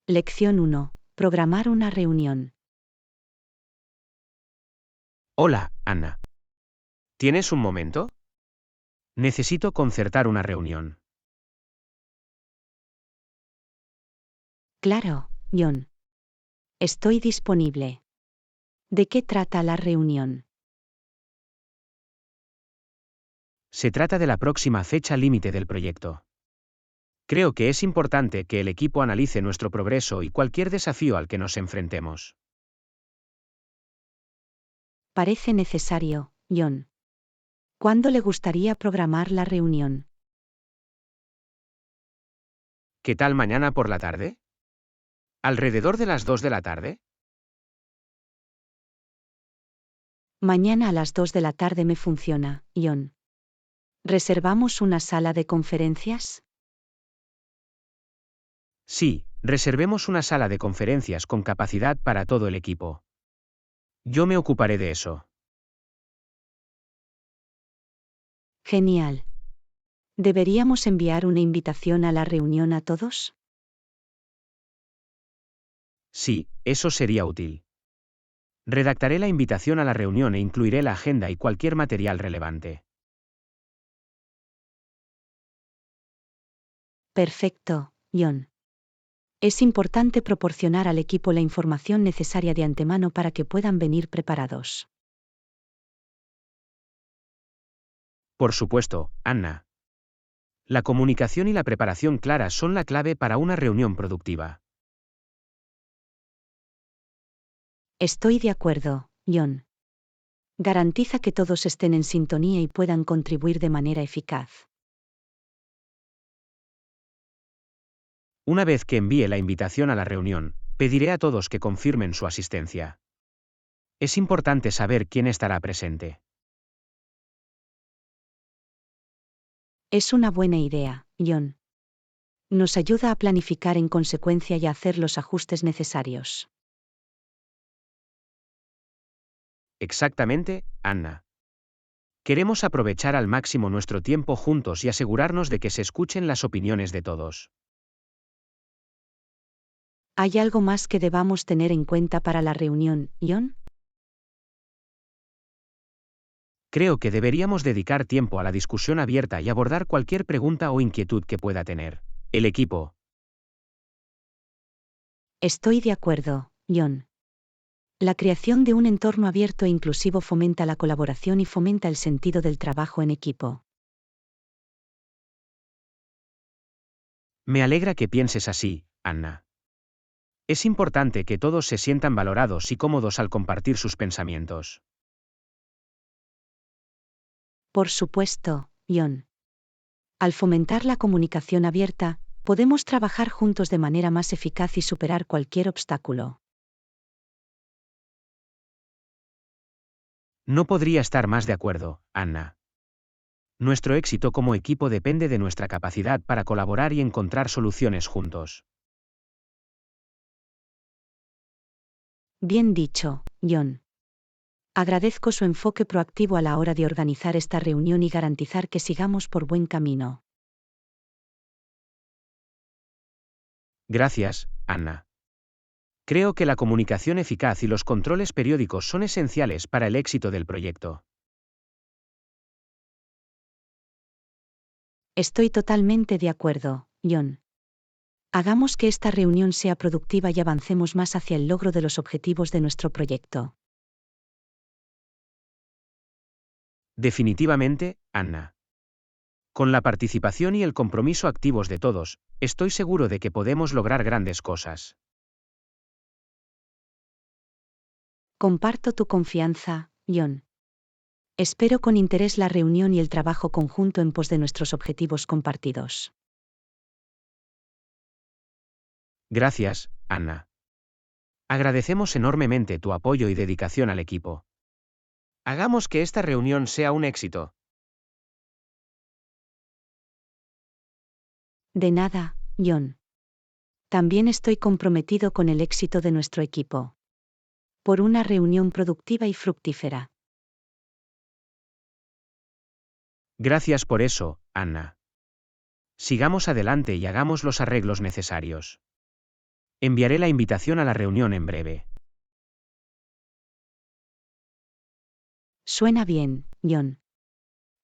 Lección 1. Programar una reunión. Hola, Anna. ¿Tienes un momento? Necesito concertar una reunión. Claro, John. Estoy disponible. ¿De qué trata la reunión? Se trata de la próxima fecha límite del proyecto. Creo que es importante que el equipo analice nuestro progreso y cualquier desafío al que nos enfrentemos. Parece necesario, John. ¿Cuándo le gustaría programar la reunión? ¿Qué tal mañana por la tarde? ¿Alrededor de las 2 de la tarde? Mañana a las 2 de la tarde me funciona, John. ¿Reservamos una sala de conferencias? Sí, reservemos una sala de conferencias con capacidad para todo el equipo. Yo me ocuparé de eso. Genial. ¿Deberíamos enviar una invitación a la reunión a todos? Sí, eso sería útil. Redactaré la invitación a la reunión e incluiré la agenda y cualquier material relevante. Perfecto, John. Es importante proporcionar al equipo la información necesaria de antemano para que puedan venir preparados. Por supuesto, Anna. La comunicación y la preparación clara son la clave para una reunión productiva. Estoy de acuerdo, John. Garantiza que todos estén en sintonía y puedan contribuir de manera eficaz. Una vez que envíe la invitación a la reunión, pediré a todos que confirmen su asistencia. Es importante saber quién estará presente. Es una buena idea, John. Nos ayuda a planificar en consecuencia y a hacer los ajustes necesarios. Exactamente, Anna. Queremos aprovechar al máximo nuestro tiempo juntos y asegurarnos de que se escuchen las opiniones de todos. ¿Hay algo más que debamos tener en cuenta para la reunión, John? Creo que deberíamos dedicar tiempo a la discusión abierta y abordar cualquier pregunta o inquietud que pueda tener el equipo. Estoy de acuerdo, John. La creación de un entorno abierto e inclusivo fomenta la colaboración y fomenta el sentido del trabajo en equipo. Me alegra que pienses así, Anna. Es importante que todos se sientan valorados y cómodos al compartir sus pensamientos. Por supuesto, John. Al fomentar la comunicación abierta, podemos trabajar juntos de manera más eficaz y superar cualquier obstáculo. No podría estar más de acuerdo, Anna. Nuestro éxito como equipo depende de nuestra capacidad para colaborar y encontrar soluciones juntos. Bien dicho, John. Agradezco su enfoque proactivo a la hora de organizar esta reunión y garantizar que sigamos por buen camino. Gracias, Anna. Creo que la comunicación eficaz y los controles periódicos son esenciales para el éxito del proyecto. Estoy totalmente de acuerdo, John. Hagamos que esta reunión sea productiva y avancemos más hacia el logro de los objetivos de nuestro proyecto. Definitivamente, Anna. Con la participación y el compromiso activos de todos, estoy seguro de que podemos lograr grandes cosas. Comparto tu confianza, John. Espero con interés la reunión y el trabajo conjunto en pos de nuestros objetivos compartidos. Gracias, Anna. Agradecemos enormemente tu apoyo y dedicación al equipo. Hagamos que esta reunión sea un éxito. De nada, John. También estoy comprometido con el éxito de nuestro equipo. Por una reunión productiva y fructífera. Gracias por eso, Anna. Sigamos adelante y hagamos los arreglos necesarios. Enviaré la invitación a la reunión en breve. Suena bien, John.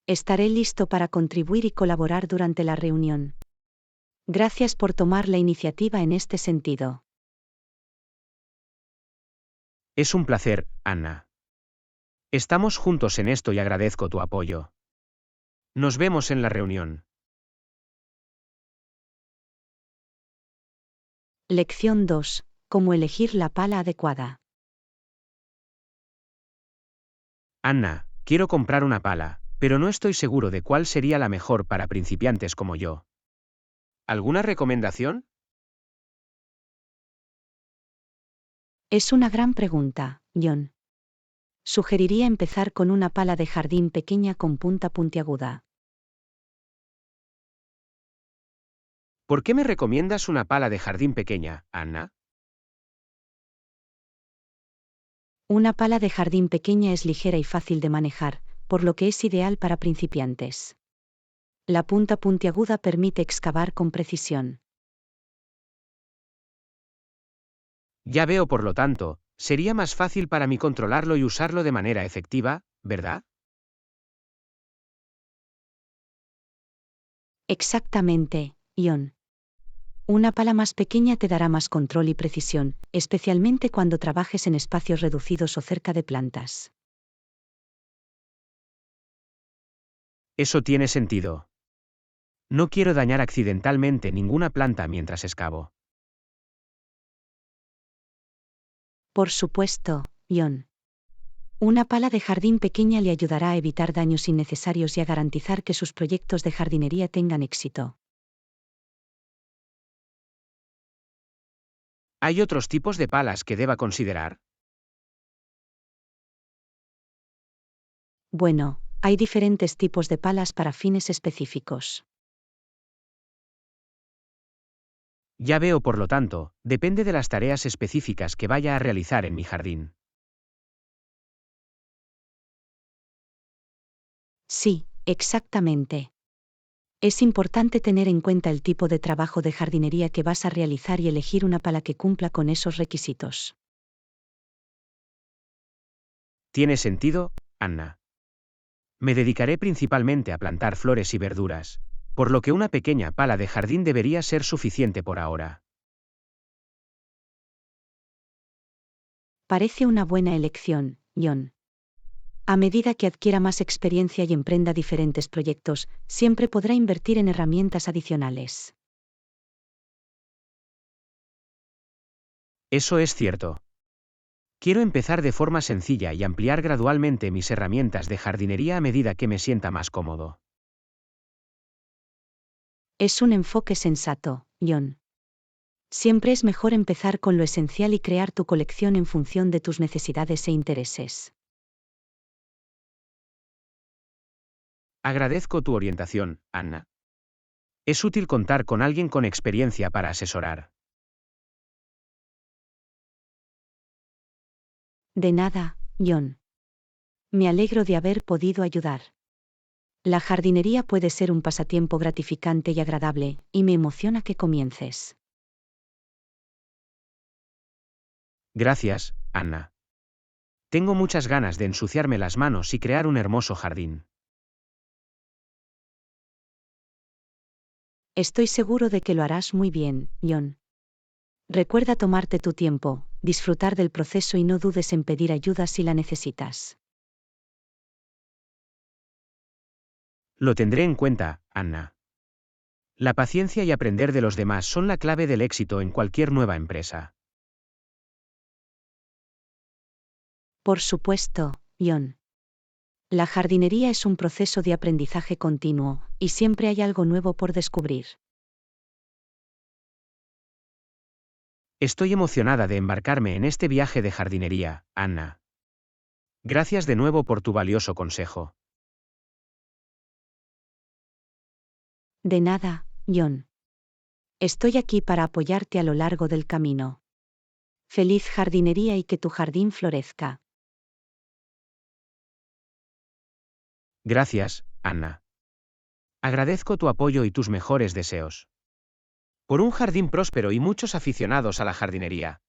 Estaré listo para contribuir y colaborar durante la reunión. Gracias por tomar la iniciativa en este sentido. Es un placer, Anna. Estamos juntos en esto y agradezco tu apoyo. Nos vemos en la reunión. Lección 2. Cómo elegir la pala adecuada. Anna, quiero comprar una pala, pero no estoy seguro de cuál sería la mejor para principiantes como yo. ¿Alguna recomendación? Es una gran pregunta, John. Sugeriría empezar con una pala de jardín pequeña con punta puntiaguda. ¿Por qué me recomiendas una pala de jardín pequeña, Anna? Una pala de jardín pequeña es ligera y fácil de manejar, por lo que es ideal para principiantes. La punta puntiaguda permite excavar con precisión. Ya veo, por lo tanto, sería más fácil para mí controlarlo y usarlo de manera efectiva, ¿verdad? Exactamente, John. Una pala más pequeña te dará más control y precisión, especialmente cuando trabajes en espacios reducidos o cerca de plantas. Eso tiene sentido. No quiero dañar accidentalmente ninguna planta mientras excavo. Por supuesto, John. Una pala de jardín pequeña le ayudará a evitar daños innecesarios y a garantizar que sus proyectos de jardinería tengan éxito. ¿Hay otros tipos de palas que deba considerar? Bueno, hay diferentes tipos de palas para fines específicos. Ya veo, por lo tanto, depende de las tareas específicas que vaya a realizar en mi jardín. Sí, exactamente. Es importante tener en cuenta el tipo de trabajo de jardinería que vas a realizar y elegir una pala que cumpla con esos requisitos. ¿Tiene sentido, Anna? Me dedicaré principalmente a plantar flores y verduras, por lo que una pequeña pala de jardín debería ser suficiente por ahora. Parece una buena elección, John. A medida que adquiera más experiencia y emprenda diferentes proyectos, siempre podrá invertir en herramientas adicionales. Eso es cierto. Quiero empezar de forma sencilla y ampliar gradualmente mis herramientas de jardinería a medida que me sienta más cómodo. Es un enfoque sensato, John. Siempre es mejor empezar con lo esencial y crear tu colección en función de tus necesidades e intereses. Agradezco tu orientación, Anna. Es útil contar con alguien con experiencia para asesorar. De nada, John. Me alegro de haber podido ayudar. La jardinería puede ser un pasatiempo gratificante y agradable, y me emociona que comiences. Gracias, Anna. Tengo muchas ganas de ensuciarme las manos y crear un hermoso jardín. Estoy seguro de que lo harás muy bien, John. Recuerda tomarte tu tiempo, disfrutar del proceso y no dudes en pedir ayuda si la necesitas. Lo tendré en cuenta, Anna. La paciencia y aprender de los demás son la clave del éxito en cualquier nueva empresa. Por supuesto, John. La jardinería es un proceso de aprendizaje continuo, y siempre hay algo nuevo por descubrir. Estoy emocionada de embarcarme en este viaje de jardinería, Anna. Gracias de nuevo por tu valioso consejo. De nada, John. Estoy aquí para apoyarte a lo largo del camino. Feliz jardinería y que tu jardín florezca. Gracias, Anna. Agradezco tu apoyo y tus mejores deseos. Por un jardín próspero y muchos aficionados a la jardinería.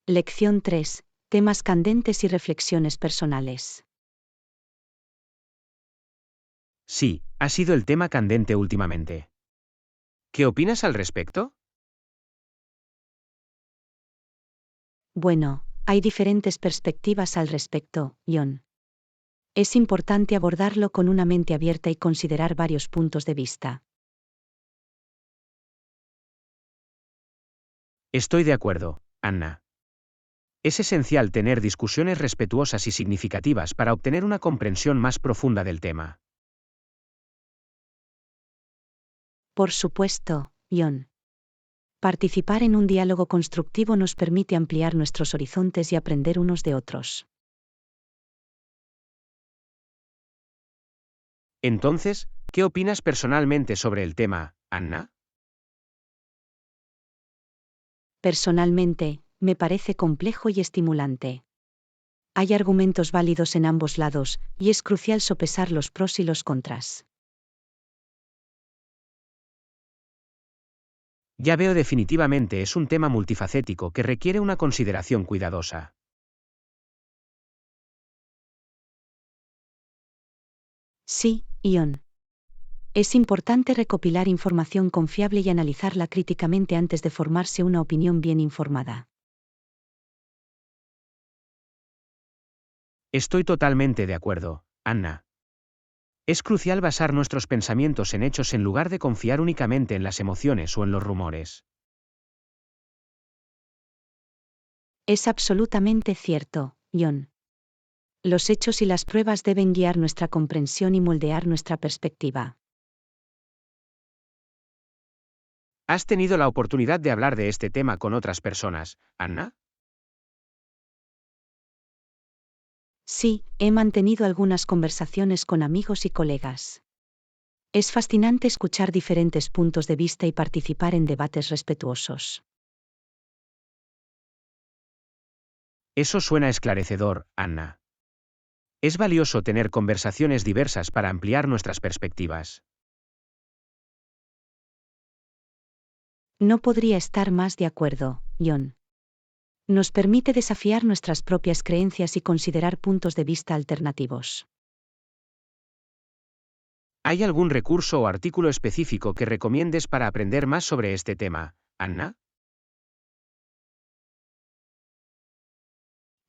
Lección 3. Temas candentes y reflexiones personales. Sí, ha sido el tema candente últimamente. ¿Qué opinas al respecto? Bueno, hay diferentes perspectivas al respecto, John. Es importante abordarlo con una mente abierta y considerar varios puntos de vista. Estoy de acuerdo, Anna. Es esencial tener discusiones respetuosas y significativas para obtener una comprensión más profunda del tema. Por supuesto, John. Participar en un diálogo constructivo nos permite ampliar nuestros horizontes y aprender unos de otros. Entonces, ¿qué opinas personalmente sobre el tema, Anna? Personalmente, me parece complejo y estimulante. Hay argumentos válidos en ambos lados, y es crucial sopesar los pros y los contras. Ya veo, definitivamente es un tema multifacético que requiere una consideración cuidadosa. Sí, Ion. Es importante recopilar información confiable y analizarla críticamente antes de formarse una opinión bien informada. Estoy totalmente de acuerdo, Anna. Es crucial basar nuestros pensamientos en hechos en lugar de confiar únicamente en las emociones o en los rumores. Es absolutamente cierto, Ion. Los hechos y las pruebas deben guiar nuestra comprensión y moldear nuestra perspectiva. ¿Has tenido la oportunidad de hablar de este tema con otras personas, Anna? Sí, he mantenido algunas conversaciones con amigos y colegas. Es fascinante escuchar diferentes puntos de vista y participar en debates respetuosos. Eso suena esclarecedor, Anna. Es valioso tener conversaciones diversas para ampliar nuestras perspectivas. No podría estar más de acuerdo, John. Nos permite desafiar nuestras propias creencias y considerar puntos de vista alternativos. ¿Hay algún recurso o artículo específico que recomiendes para aprender más sobre este tema, Anna?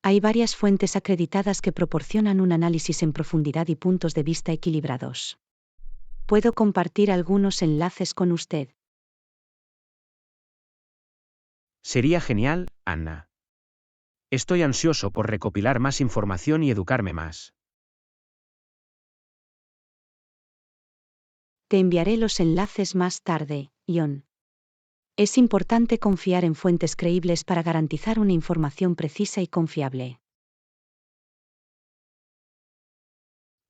Hay varias fuentes acreditadas que proporcionan un análisis en profundidad y puntos de vista equilibrados. Puedo compartir algunos enlaces con usted. Sería genial, Anna. Estoy ansioso por recopilar más información y educarme más. Te enviaré los enlaces más tarde, John. Es importante confiar en fuentes creíbles para garantizar una información precisa y confiable.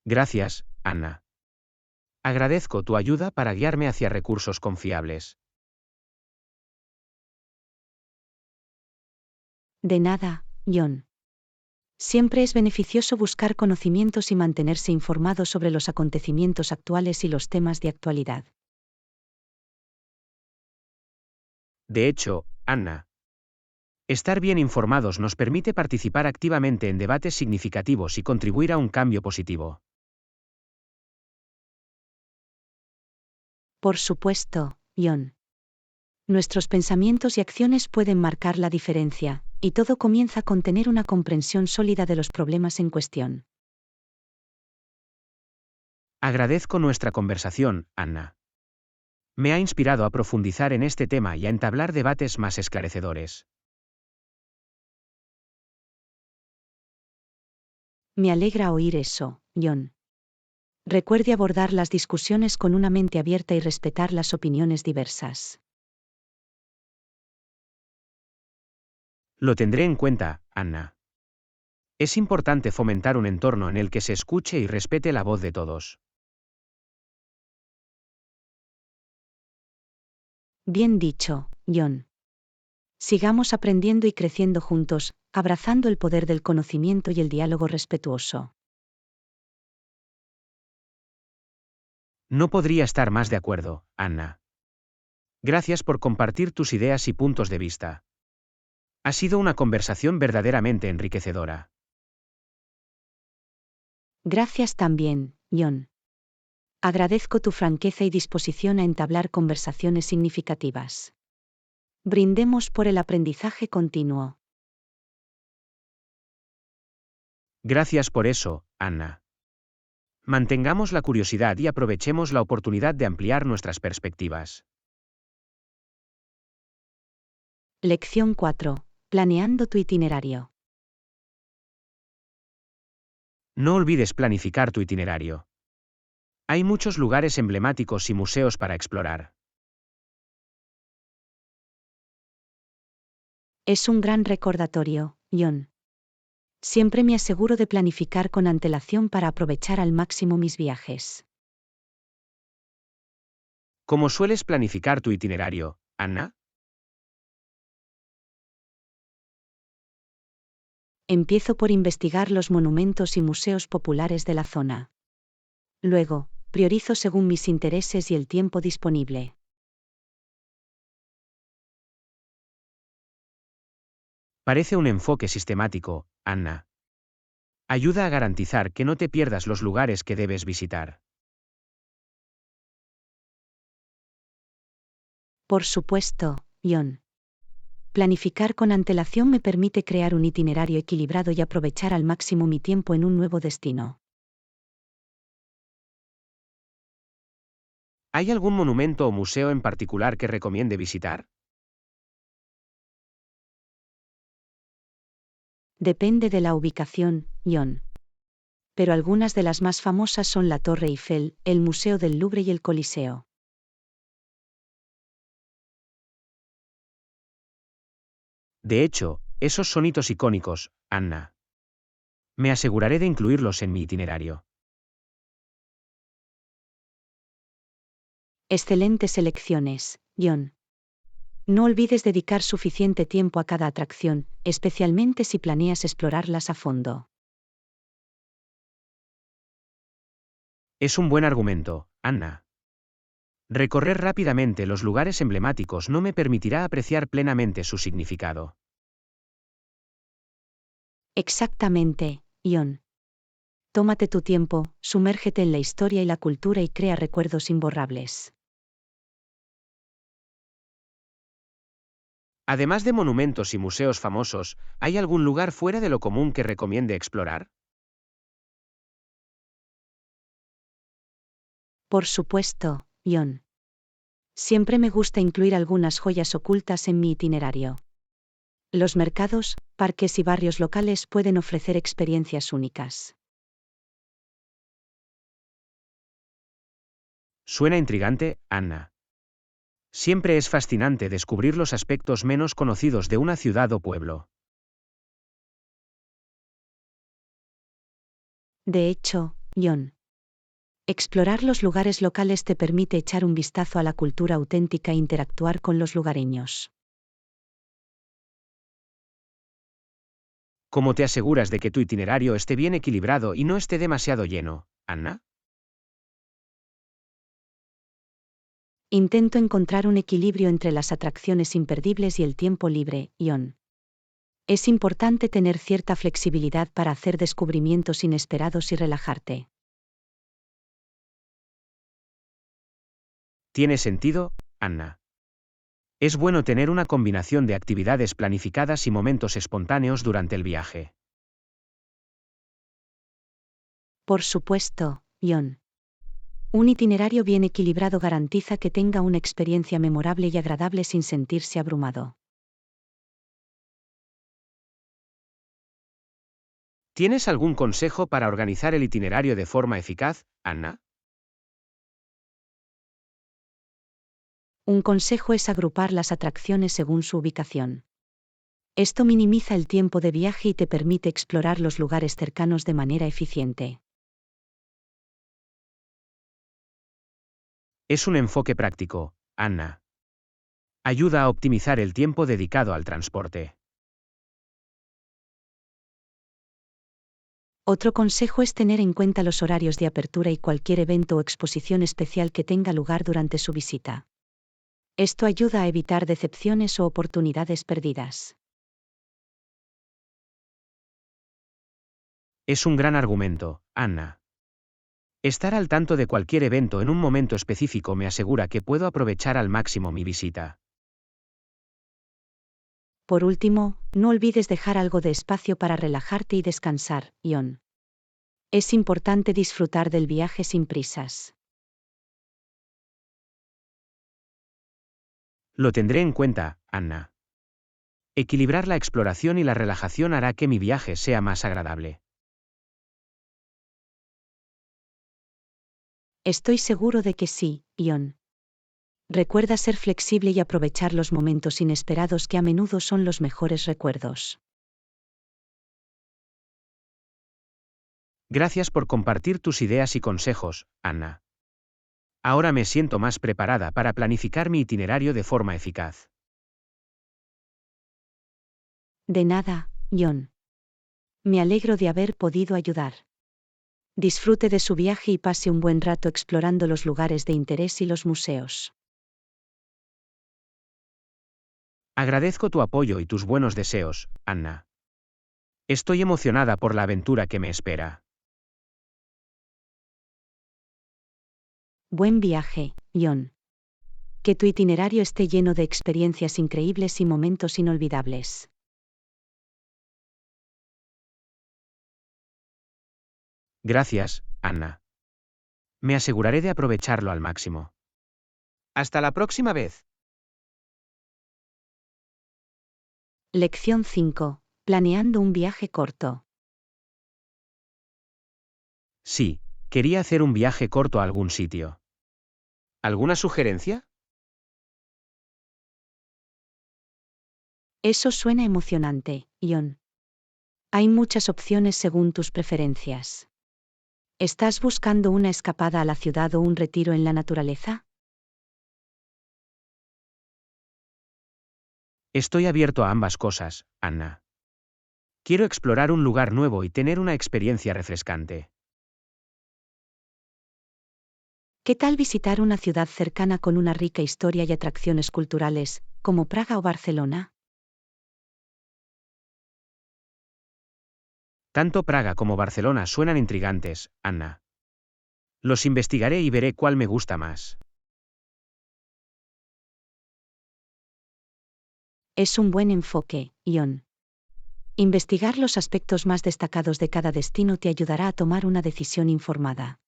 Gracias, Anna. Agradezco tu ayuda para guiarme hacia recursos confiables. De nada, John. Siempre es beneficioso buscar conocimientos y mantenerse informado sobre los acontecimientos actuales y los temas de actualidad. De hecho, Anna, estar bien informados nos permite participar activamente en debates significativos y contribuir a un cambio positivo. Por supuesto, John. Nuestros pensamientos y acciones pueden marcar la diferencia, y todo comienza con tener una comprensión sólida de los problemas en cuestión. Agradezco nuestra conversación, Anna. Me ha inspirado a profundizar en este tema y a entablar debates más esclarecedores. Me alegra oír eso, John. Recuerde abordar las discusiones con una mente abierta y respetar las opiniones diversas. Lo tendré en cuenta, Anna. Es importante fomentar un entorno en el que se escuche y respete la voz de todos. Bien dicho, John. Sigamos aprendiendo y creciendo juntos, abrazando el poder del conocimiento y el diálogo respetuoso. No podría estar más de acuerdo, Anna. Gracias por compartir tus ideas y puntos de vista. Ha sido una conversación verdaderamente enriquecedora. Gracias también, John. Agradezco tu franqueza y disposición a entablar conversaciones significativas. Brindemos por el aprendizaje continuo. Gracias por eso, Anna. Mantengamos la curiosidad y aprovechemos la oportunidad de ampliar nuestras perspectivas. Lección 4. Planeando tu itinerario. No olvides planificar tu itinerario. Hay muchos lugares emblemáticos y museos para explorar. Es un gran recordatorio, John. Siempre me aseguro de planificar con antelación para aprovechar al máximo mis viajes. ¿Cómo sueles planificar tu itinerario, Anna? Empiezo por investigar los monumentos y museos populares de la zona. Luego, priorizo según mis intereses y el tiempo disponible. Parece un enfoque sistemático, Anna. Ayuda a garantizar que no te pierdas los lugares que debes visitar. Por supuesto, John. Planificar con antelación me permite crear un itinerario equilibrado y aprovechar al máximo mi tiempo en un nuevo destino. ¿Hay algún monumento o museo en particular que recomiende visitar? Depende de la ubicación, John. Pero algunas de las más famosas son la Torre Eiffel, el Museo del Louvre y el Coliseo. De hecho, esos son hitos icónicos, Anna. Me aseguraré de incluirlos en mi itinerario. Excelentes elecciones, John. No olvides dedicar suficiente tiempo a cada atracción, especialmente si planeas explorarlas a fondo. Es un buen argumento, Anna. Recorrer rápidamente los lugares emblemáticos no me permitirá apreciar plenamente su significado. Exactamente, John. Tómate tu tiempo, sumérgete en la historia y la cultura y crea recuerdos imborrables. Además de monumentos y museos famosos, ¿hay algún lugar fuera de lo común que recomiende explorar? Por supuesto, John. Siempre me gusta incluir algunas joyas ocultas en mi itinerario. Los mercados, parques y barrios locales pueden ofrecer experiencias únicas. Suena intrigante, Anna. Siempre es fascinante descubrir los aspectos menos conocidos de una ciudad o pueblo. De hecho, John. Explorar los lugares locales te permite echar un vistazo a la cultura auténtica e interactuar con los lugareños. ¿Cómo te aseguras de que tu itinerario esté bien equilibrado y no esté demasiado lleno, Anna? Intento encontrar un equilibrio entre las atracciones imperdibles y el tiempo libre, John. Es importante tener cierta flexibilidad para hacer descubrimientos inesperados y relajarte. ¿Tiene sentido, Anna? Es bueno tener una combinación de actividades planificadas y momentos espontáneos durante el viaje. Por supuesto, John. Un itinerario bien equilibrado garantiza que tenga una experiencia memorable y agradable sin sentirse abrumado. ¿Tienes algún consejo para organizar el itinerario de forma eficaz, Anna? Un consejo es agrupar las atracciones según su ubicación. Esto minimiza el tiempo de viaje y te permite explorar los lugares cercanos de manera eficiente. Es un enfoque práctico, Anna. Ayuda a optimizar el tiempo dedicado al transporte. Otro consejo es tener en cuenta los horarios de apertura y cualquier evento o exposición especial que tenga lugar durante su visita. Esto ayuda a evitar decepciones o oportunidades perdidas. Es un gran argumento, Anna. Estar al tanto de cualquier evento en un momento específico me asegura que puedo aprovechar al máximo mi visita. Por último, no olvides dejar algo de espacio para relajarte y descansar, Ion. Es importante disfrutar del viaje sin prisas. Lo tendré en cuenta, Anna. Equilibrar la exploración y la relajación hará que mi viaje sea más agradable. Estoy seguro de que sí, Ion. Recuerda ser flexible y aprovechar los momentos inesperados que a menudo son los mejores recuerdos. Gracias por compartir tus ideas y consejos, Anna. Ahora me siento más preparada para planificar mi itinerario de forma eficaz. De nada, Ion. Me alegro de haber podido ayudar. Disfrute de su viaje y pase un buen rato explorando los lugares de interés y los museos. Agradezco tu apoyo y tus buenos deseos, Anna. Estoy emocionada por la aventura que me espera. Buen viaje, Ion. Que tu itinerario esté lleno de experiencias increíbles y momentos inolvidables. Gracias, Anna. Me aseguraré de aprovecharlo al máximo. Hasta la próxima vez. Lección 5. Planeando un viaje corto. Sí, quería hacer un viaje corto a algún sitio. ¿Alguna sugerencia? Eso suena emocionante, Ion. Hay muchas opciones según tus preferencias. ¿Estás buscando una escapada a la ciudad o un retiro en la naturaleza? Estoy abierto a ambas cosas, Anna. Quiero explorar un lugar nuevo y tener una experiencia refrescante. ¿Qué tal visitar una ciudad cercana con una rica historia y atracciones culturales, como Praga o Barcelona? Tanto Praga como Barcelona suenan intrigantes, Anna. Los investigaré y veré cuál me gusta más. Es un buen enfoque, Ion. Investigar los aspectos más destacados de cada destino te ayudará a tomar una decisión informada.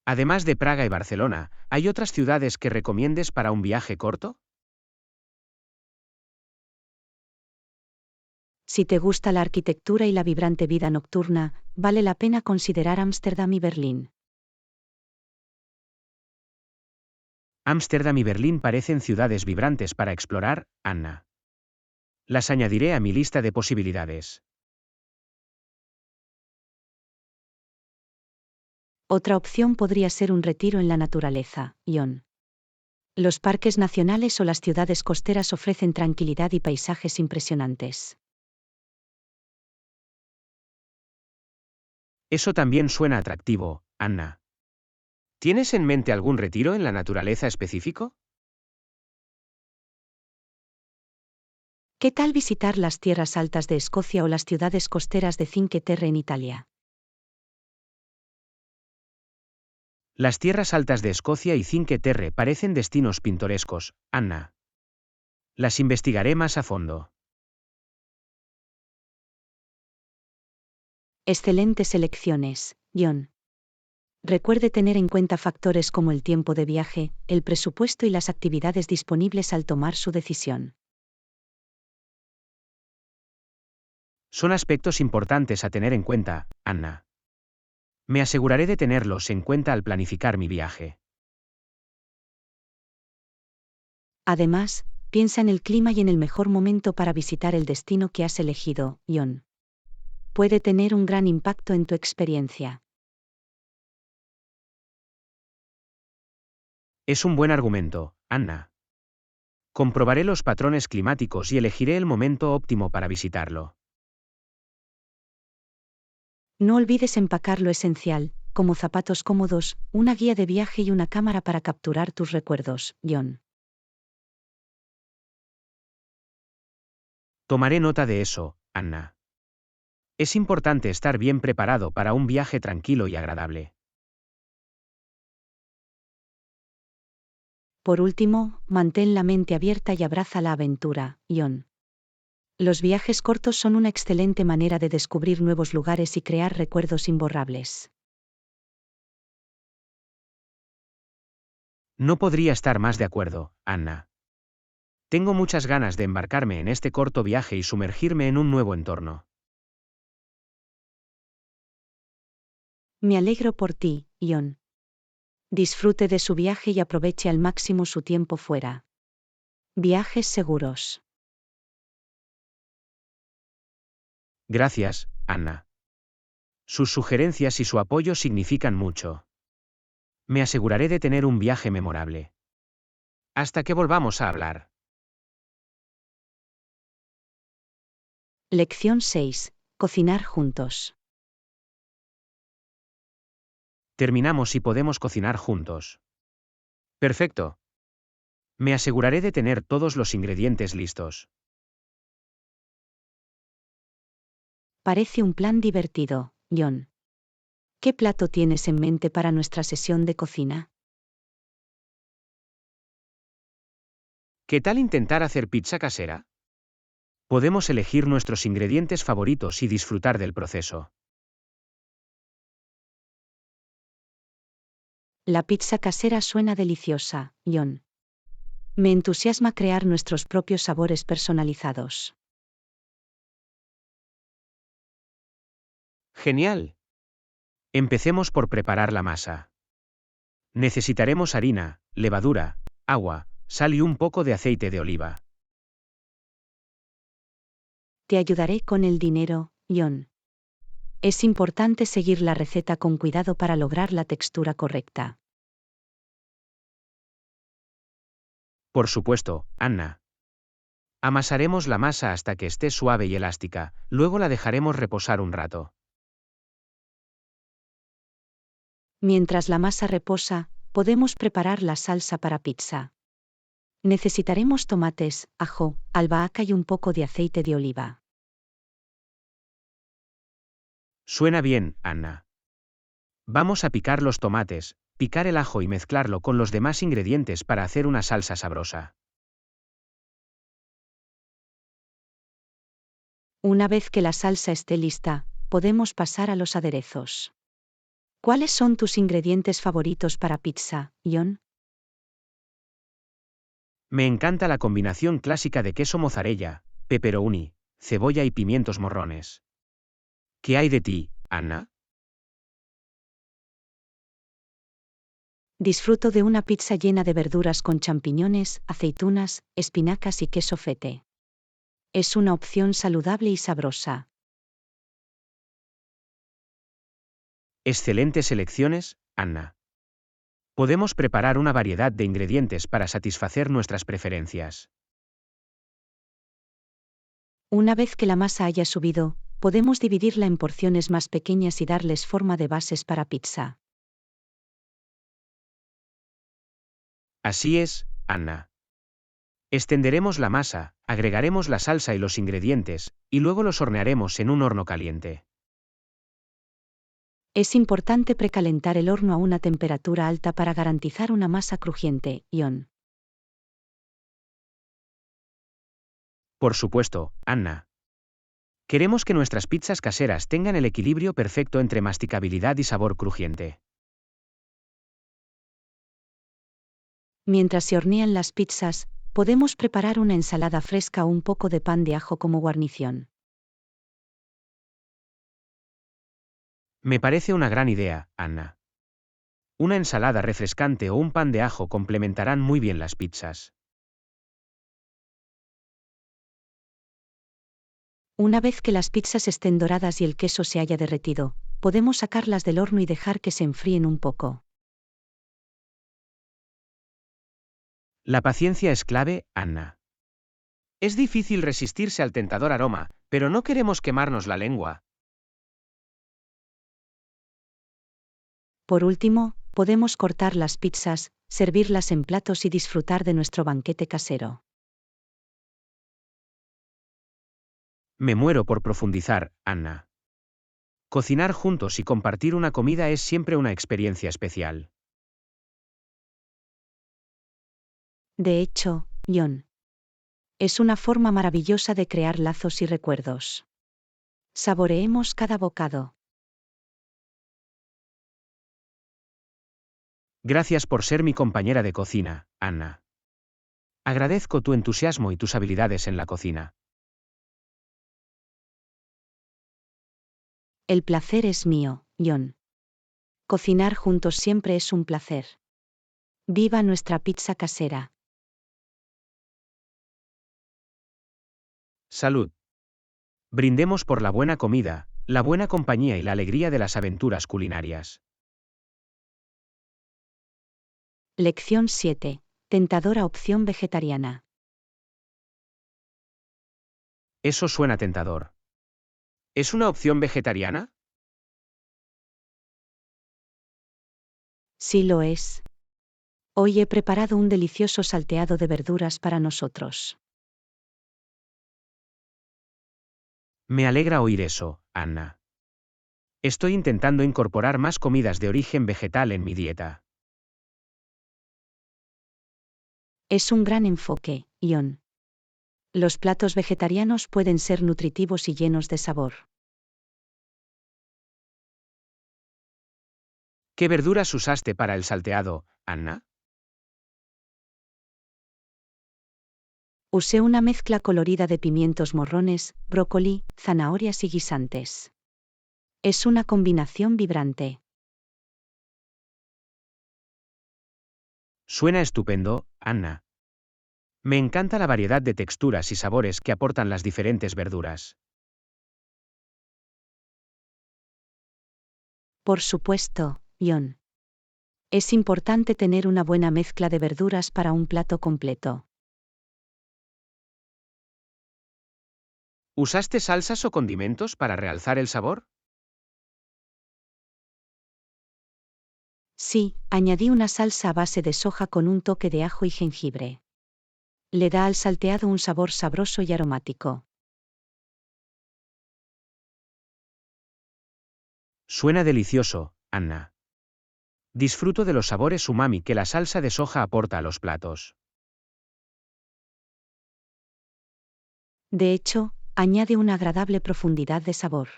Además de Praga y Barcelona, ¿hay otras ciudades que recomiendes para un viaje corto? Si te gusta la arquitectura y la vibrante vida nocturna, vale la pena considerar Ámsterdam y Berlín. Ámsterdam y Berlín parecen ciudades vibrantes para explorar, Anna. Las añadiré a mi lista de posibilidades. Otra opción podría ser un retiro en la naturaleza, Ion. Los parques nacionales o las ciudades costeras ofrecen tranquilidad y paisajes impresionantes. Eso también suena atractivo, Anna. ¿Tienes en mente algún retiro en la naturaleza específico? ¿Qué tal visitar las tierras altas de Escocia o las ciudades costeras de Cinque Terre en Italia? Las tierras altas de Escocia y Cinque Terre parecen destinos pintorescos, Anna. Las investigaré más a fondo. Excelentes elecciones, Ion. Recuerde tener en cuenta factores como el tiempo de viaje, el presupuesto y las actividades disponibles al tomar su decisión. Son aspectos importantes a tener en cuenta, Anna. Me aseguraré de tenerlos en cuenta al planificar mi viaje. Además, piensa en el clima y en el mejor momento para visitar el destino que has elegido, Ion. Puede tener un gran impacto en tu experiencia. Es un buen argumento, Anna. Comprobaré los patrones climáticos y elegiré el momento óptimo para visitarlo. No olvides empacar lo esencial, como zapatos cómodos, una guía de viaje y una cámara para capturar tus recuerdos, John. Tomaré nota de eso, Anna. Es importante estar bien preparado para un viaje tranquilo y agradable. Por último, mantén la mente abierta y abraza la aventura, John. Los viajes cortos son una excelente manera de descubrir nuevos lugares y crear recuerdos imborrables. No podría estar más de acuerdo, Anna. Tengo muchas ganas de embarcarme en este corto viaje y sumergirme en un nuevo entorno. Me alegro por ti, John. Disfrute de su viaje y aproveche al máximo su tiempo fuera. Viajes seguros. Gracias, Anna. Sus sugerencias y su apoyo significan mucho. Me aseguraré de tener un viaje memorable. Hasta que volvamos a hablar. Lección 6. Cocinar juntos. Terminamos y podemos cocinar juntos. Perfecto. Me aseguraré de tener todos los ingredientes listos. Parece un plan divertido, John. ¿Qué plato tienes en mente para nuestra sesión de cocina? ¿Qué tal intentar hacer pizza casera? Podemos elegir nuestros ingredientes favoritos y disfrutar del proceso. La pizza casera suena deliciosa, John. Me entusiasma crear nuestros propios sabores personalizados. Genial. Empecemos por preparar la masa. Necesitaremos harina, levadura, agua, sal y un poco de aceite de oliva. Te ayudaré con el dinero, John. Es importante seguir la receta con cuidado para lograr la textura correcta. Por supuesto, Anna. Amasaremos la masa hasta que esté suave y elástica, luego la dejaremos reposar un rato. Mientras la masa reposa, podemos preparar la salsa para pizza. Necesitaremos tomates, ajo, albahaca y un poco de aceite de oliva. Suena bien, Anna. Vamos a picar los tomates, picar el ajo y mezclarlo con los demás ingredientes para hacer una salsa sabrosa. Una vez que la salsa esté lista, podemos pasar a los aderezos. ¿Cuáles son tus ingredientes favoritos para pizza, John? Me encanta la combinación clásica de queso mozzarella, pepperoni, cebolla y pimientos morrones. ¿Qué hay de ti, Anna? Disfruto de una pizza llena de verduras con champiñones, aceitunas, espinacas y queso fete. Es una opción saludable y sabrosa. Excelentes elecciones, Anna. Podemos preparar una variedad de ingredientes para satisfacer nuestras preferencias. Una vez que la masa haya subido, podemos dividirla en porciones más pequeñas y darles forma de bases para pizza. Así es, Anna. Extenderemos la masa, agregaremos la salsa y los ingredientes, y luego los hornearemos en un horno caliente. Es importante precalentar el horno a una temperatura alta para garantizar una masa crujiente, John. Por supuesto, Anna. Queremos que nuestras pizzas caseras tengan el equilibrio perfecto entre masticabilidad y sabor crujiente. Mientras se hornean las pizzas, podemos preparar una ensalada fresca o un poco de pan de ajo como guarnición. Me parece una gran idea, Anna. Una ensalada refrescante o un pan de ajo complementarán muy bien las pizzas. Una vez que las pizzas estén doradas y el queso se haya derretido, podemos sacarlas del horno y dejar que se enfríen un poco. La paciencia es clave, Anna. Es difícil resistirse al tentador aroma, pero no queremos quemarnos la lengua. Por último, podemos cortar las pizzas, servirlas en platos y disfrutar de nuestro banquete casero. Me muero por profundizar, Anna. Cocinar juntos y compartir una comida es siempre una experiencia especial. De hecho, John, es una forma maravillosa de crear lazos y recuerdos. Saboreemos cada bocado. Gracias por ser mi compañera de cocina, Anna. Agradezco tu entusiasmo y tus habilidades en la cocina. El placer es mío, John. Cocinar juntos siempre es un placer. ¡Viva nuestra pizza casera! Salud. Brindemos por la buena comida, la buena compañía y la alegría de las aventuras culinarias. Lección 7. Tentadora opción vegetariana. Eso suena tentador. ¿Es una opción vegetariana? Sí lo es. Hoy he preparado un delicioso salteado de verduras para nosotros. Me alegra oír eso, Anna. Estoy intentando incorporar más comidas de origen vegetal en mi dieta. Es un gran enfoque, John. Los platos vegetarianos pueden ser nutritivos y llenos de sabor. ¿Qué verduras usaste para el salteado, Anna? Usé una mezcla colorida de pimientos morrones, brócoli, zanahorias y guisantes. Es una combinación vibrante. Suena estupendo, Anna. Me encanta la variedad de texturas y sabores que aportan las diferentes verduras. Por supuesto, John. Es importante tener una buena mezcla de verduras para un plato completo. ¿Usaste salsas o condimentos para realzar el sabor? Sí, añadí una salsa a base de soja con un toque de ajo y jengibre. Le da al salteado un sabor sabroso y aromático. Suena delicioso, Anna. Disfruto de los sabores umami que la salsa de soja aporta a los platos. De hecho, añade una agradable profundidad de sabor.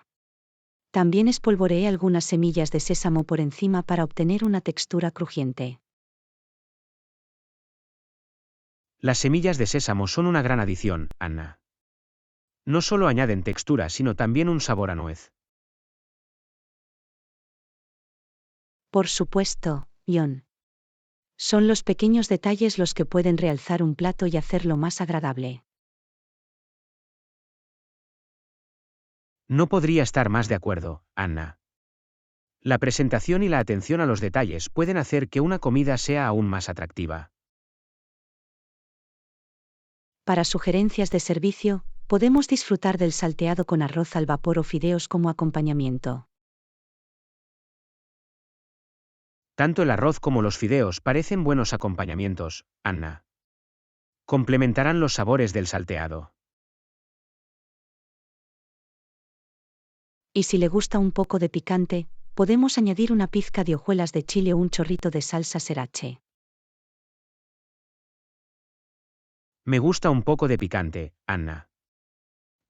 También espolvoreé algunas semillas de sésamo por encima para obtener una textura crujiente. Las semillas de sésamo son una gran adición, Anna. No solo añaden textura, sino también un sabor a nuez. Por supuesto, John. Son los pequeños detalles los que pueden realzar un plato y hacerlo más agradable. No podría estar más de acuerdo, Anna. La presentación y la atención a los detalles pueden hacer que una comida sea aún más atractiva. Para sugerencias de servicio, podemos disfrutar del salteado con arroz al vapor o fideos como acompañamiento. Tanto el arroz como los fideos parecen buenos acompañamientos, Anna. Complementarán los sabores del salteado. Y si le gusta un poco de picante, podemos añadir una pizca de hojuelas de chile o un chorrito de salsa sriracha. Me gusta un poco de picante, Anna.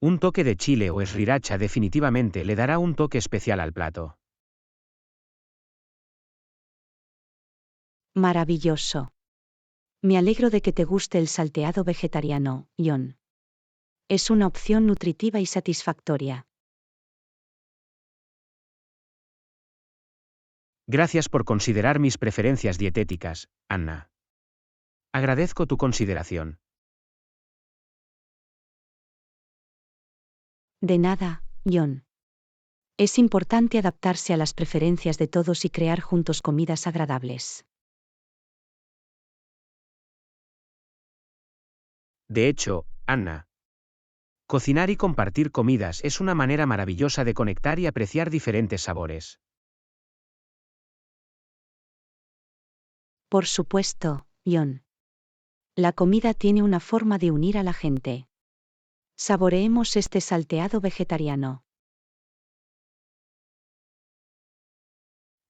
Un toque de chile o sriracha definitivamente le dará un toque especial al plato. Maravilloso. Me alegro de que te guste el salteado vegetariano, John. Es una opción nutritiva y satisfactoria. Gracias por considerar mis preferencias dietéticas, Anna. Agradezco tu consideración. De nada, John. Es importante adaptarse a las preferencias de todos y crear juntos comidas agradables. De hecho, Anna, cocinar y compartir comidas es una manera maravillosa de conectar y apreciar diferentes sabores. Por supuesto, John. La comida tiene una forma de unir a la gente. Saboreemos este salteado vegetariano.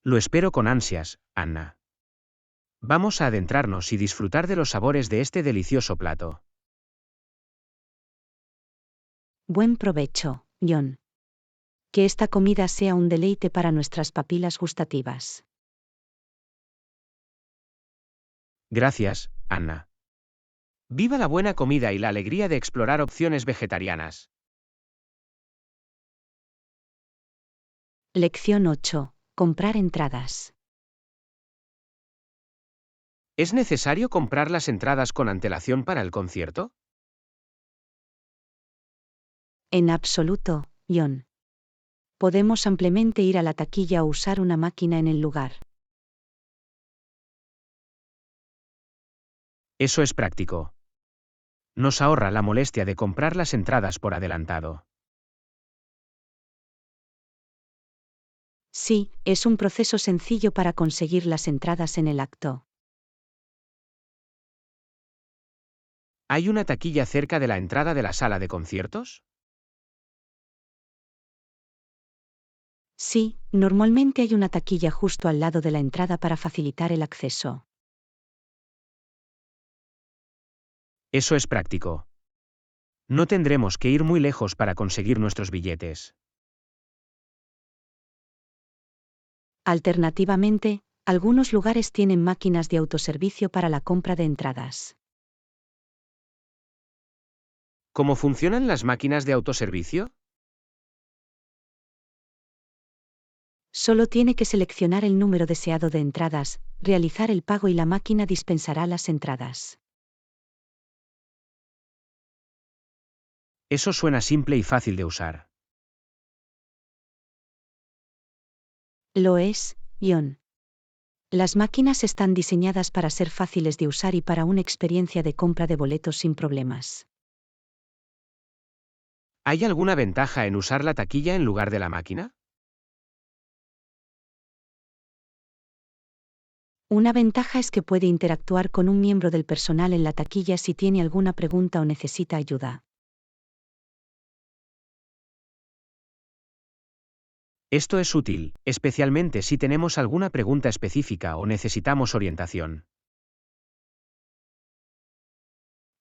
Lo espero con ansias, Anna. Vamos a adentrarnos y disfrutar de los sabores de este delicioso plato. Buen provecho, John. Que esta comida sea un deleite para nuestras papilas gustativas. Gracias, Anna. ¡Viva la buena comida y la alegría de explorar opciones vegetarianas! Lección 8. Comprar entradas. ¿Es necesario comprar las entradas con antelación para el concierto? En absoluto, John. Podemos ampliamente ir a la taquilla o usar una máquina en el lugar. Eso es práctico. Nos ahorra la molestia de comprar las entradas por adelantado. Sí, es un proceso sencillo para conseguir las entradas en el acto. ¿Hay una taquilla cerca de la entrada de la sala de conciertos? Sí, normalmente hay una taquilla justo al lado de la entrada para facilitar el acceso. Eso es práctico. No tendremos que ir muy lejos para conseguir nuestros billetes. Alternativamente, algunos lugares tienen máquinas de autoservicio para la compra de entradas. ¿Cómo funcionan las máquinas de autoservicio? Solo tiene que seleccionar el número deseado de entradas, realizar el pago y la máquina dispensará las entradas. Eso suena simple y fácil de usar. Lo es, John. Las máquinas están diseñadas para ser fáciles de usar y para una experiencia de compra de boletos sin problemas. ¿Hay alguna ventaja en usar la taquilla en lugar de la máquina? Una ventaja es que puede interactuar con un miembro del personal en la taquilla si tiene alguna pregunta o necesita ayuda. Esto es útil, especialmente si tenemos alguna pregunta específica o necesitamos orientación.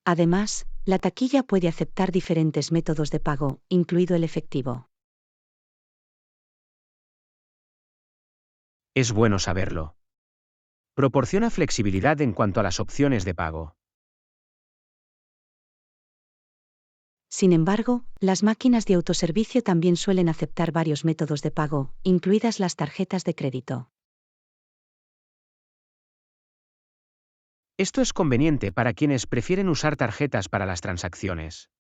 Además, la taquilla puede aceptar diferentes métodos de pago, incluido el efectivo. Es bueno saberlo. Proporciona flexibilidad en cuanto a las opciones de pago. Sin embargo, las máquinas de autoservicio también suelen aceptar varios métodos de pago, incluidas las tarjetas de crédito. Esto es conveniente para quienes prefieren usar tarjetas para las transacciones.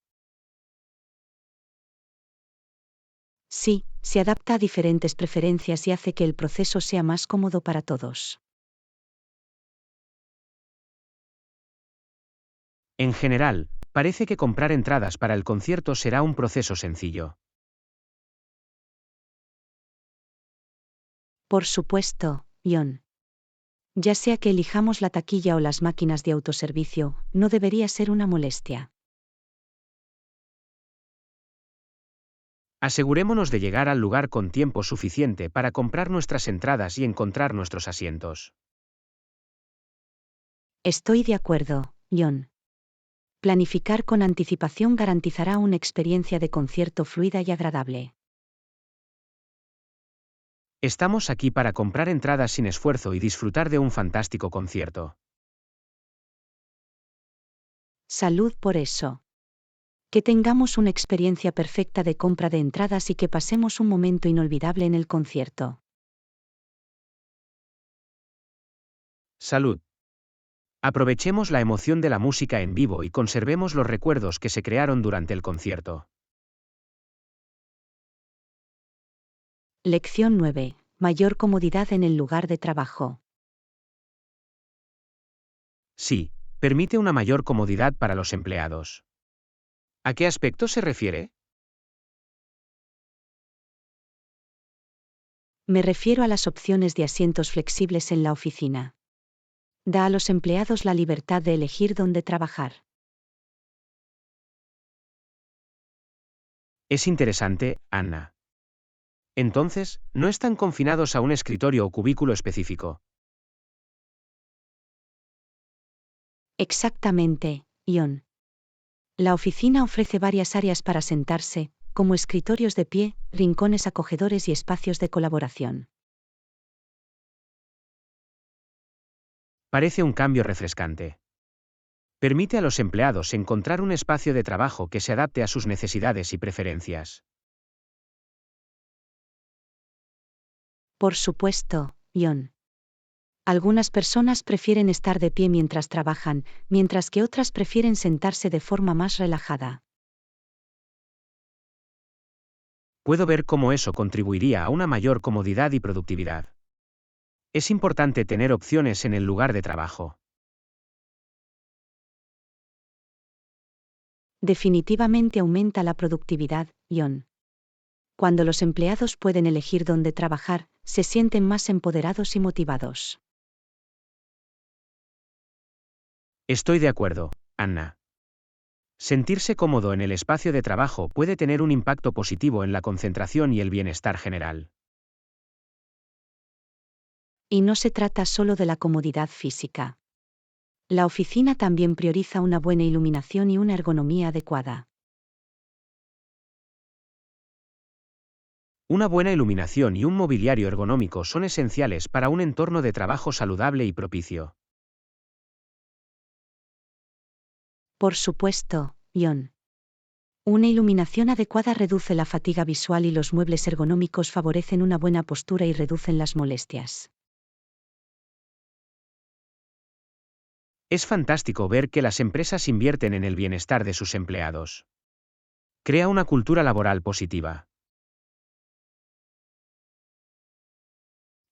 Sí, se adapta a diferentes preferencias y hace que el proceso sea más cómodo para todos. En general, parece que comprar entradas para el concierto será un proceso sencillo. Por supuesto, John. Ya sea que elijamos la taquilla o las máquinas de autoservicio, no debería ser una molestia. Asegurémonos de llegar al lugar con tiempo suficiente para comprar nuestras entradas y encontrar nuestros asientos. Estoy de acuerdo, John. Planificar con anticipación garantizará una experiencia de concierto fluida y agradable. Estamos aquí para comprar entradas sin esfuerzo y disfrutar de un fantástico concierto. Salud por eso. Que tengamos una experiencia perfecta de compra de entradas y que pasemos un momento inolvidable en el concierto. Salud. Aprovechemos la emoción de la música en vivo y conservemos los recuerdos que se crearon durante el concierto. Lección 9. Mayor comodidad en el lugar de trabajo. Sí, permite una mayor comodidad para los empleados. ¿A qué aspecto se refiere? Me refiero a las opciones de asientos flexibles en la oficina. Da a los empleados la libertad de elegir dónde trabajar. Es interesante, Anna. Entonces, no están confinados a un escritorio o cubículo específico. Exactamente, Ion. La oficina ofrece varias áreas para sentarse, como escritorios de pie, rincones acogedores y espacios de colaboración. Parece un cambio refrescante. Permite a los empleados encontrar un espacio de trabajo que se adapte a sus necesidades y preferencias. Por supuesto, Ion. Algunas personas prefieren estar de pie mientras trabajan, mientras que otras prefieren sentarse de forma más relajada. Puedo ver cómo eso contribuiría a una mayor comodidad y productividad. Es importante tener opciones en el lugar de trabajo. Definitivamente aumenta la productividad, Ion. Cuando los empleados pueden elegir dónde trabajar, se sienten más empoderados y motivados. Estoy de acuerdo, Anna. Sentirse cómodo en el espacio de trabajo puede tener un impacto positivo en la concentración y el bienestar general. Y no se trata solo de la comodidad física. La oficina también prioriza una buena iluminación y una ergonomía adecuada. Una buena iluminación y un mobiliario ergonómico son esenciales para un entorno de trabajo saludable y propicio. Por supuesto, Ion. Una iluminación adecuada reduce la fatiga visual y los muebles ergonómicos favorecen una buena postura y reducen las molestias. Es fantástico ver que las empresas invierten en el bienestar de sus empleados. Crea una cultura laboral positiva.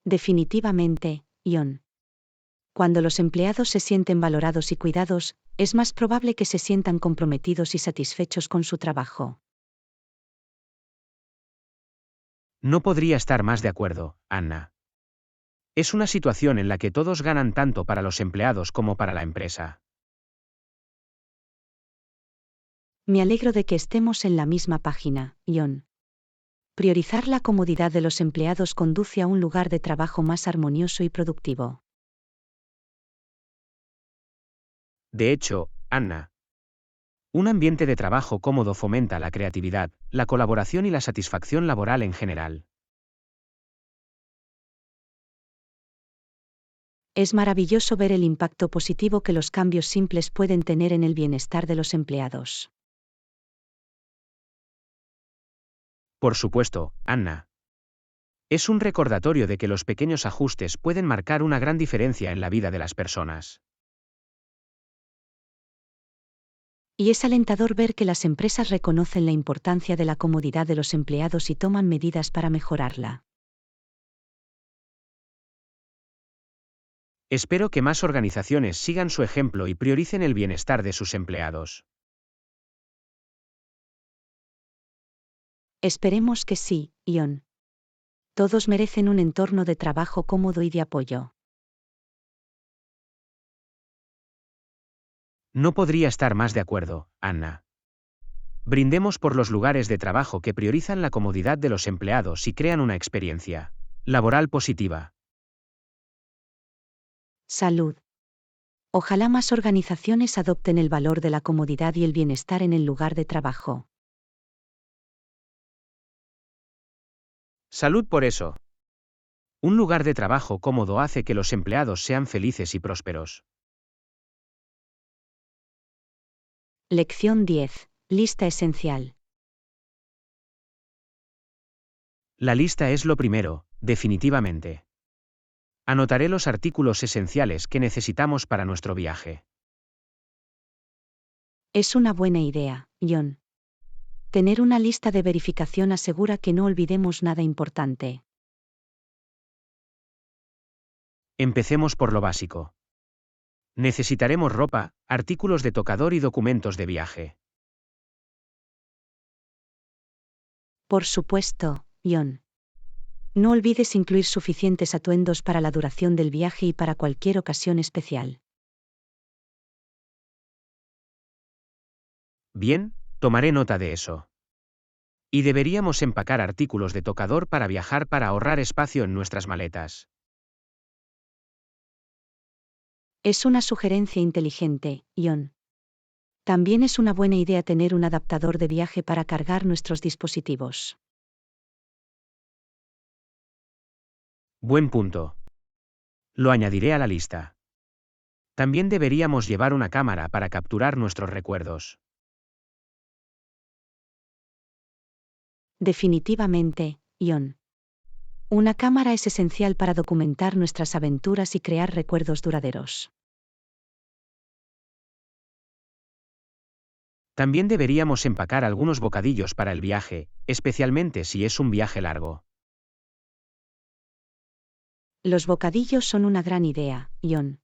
Definitivamente, Ion. Cuando los empleados se sienten valorados y cuidados, es más probable que se sientan comprometidos y satisfechos con su trabajo. No podría estar más de acuerdo, Anna. Es una situación en la que todos ganan tanto para los empleados como para la empresa. Me alegro de que estemos en la misma página, Ion. Priorizar la comodidad de los empleados conduce a un lugar de trabajo más armonioso y productivo. De hecho, Anna, un ambiente de trabajo cómodo fomenta la creatividad, la colaboración y la satisfacción laboral en general. Es maravilloso ver el impacto positivo que los cambios simples pueden tener en el bienestar de los empleados. Por supuesto, Anna. Es un recordatorio de que los pequeños ajustes pueden marcar una gran diferencia en la vida de las personas. Y es alentador ver que las empresas reconocen la importancia de la comodidad de los empleados y toman medidas para mejorarla. Espero que más organizaciones sigan su ejemplo y prioricen el bienestar de sus empleados. Esperemos que sí, Ion. Todos merecen un entorno de trabajo cómodo y de apoyo. No podría estar más de acuerdo, Anna. Brindemos por los lugares de trabajo que priorizan la comodidad de los empleados y crean una experiencia laboral positiva. Salud. Ojalá más organizaciones adopten el valor de la comodidad y el bienestar en el lugar de trabajo. Salud por eso. Un lugar de trabajo cómodo hace que los empleados sean felices y prósperos. Lección 10. Lista esencial. La lista es lo primero, definitivamente. Anotaré los artículos esenciales que necesitamos para nuestro viaje. Es una buena idea, Ion. Tener una lista de verificación asegura que no olvidemos nada importante. Empecemos por lo básico. Necesitaremos ropa, artículos de tocador y documentos de viaje. Por supuesto, Ion. No olvides incluir suficientes atuendos para la duración del viaje y para cualquier ocasión especial. Bien, tomaré nota de eso. Y deberíamos empacar artículos de tocador para viajar para ahorrar espacio en nuestras maletas. Es una sugerencia inteligente, Ion. También es una buena idea tener un adaptador de viaje para cargar nuestros dispositivos. Buen punto. Lo añadiré a la lista. También deberíamos llevar una cámara para capturar nuestros recuerdos. Definitivamente, Ion. Una cámara es esencial para documentar nuestras aventuras y crear recuerdos duraderos. También deberíamos empacar algunos bocadillos para el viaje, especialmente si es un viaje largo. Los bocadillos son una gran idea, Ion.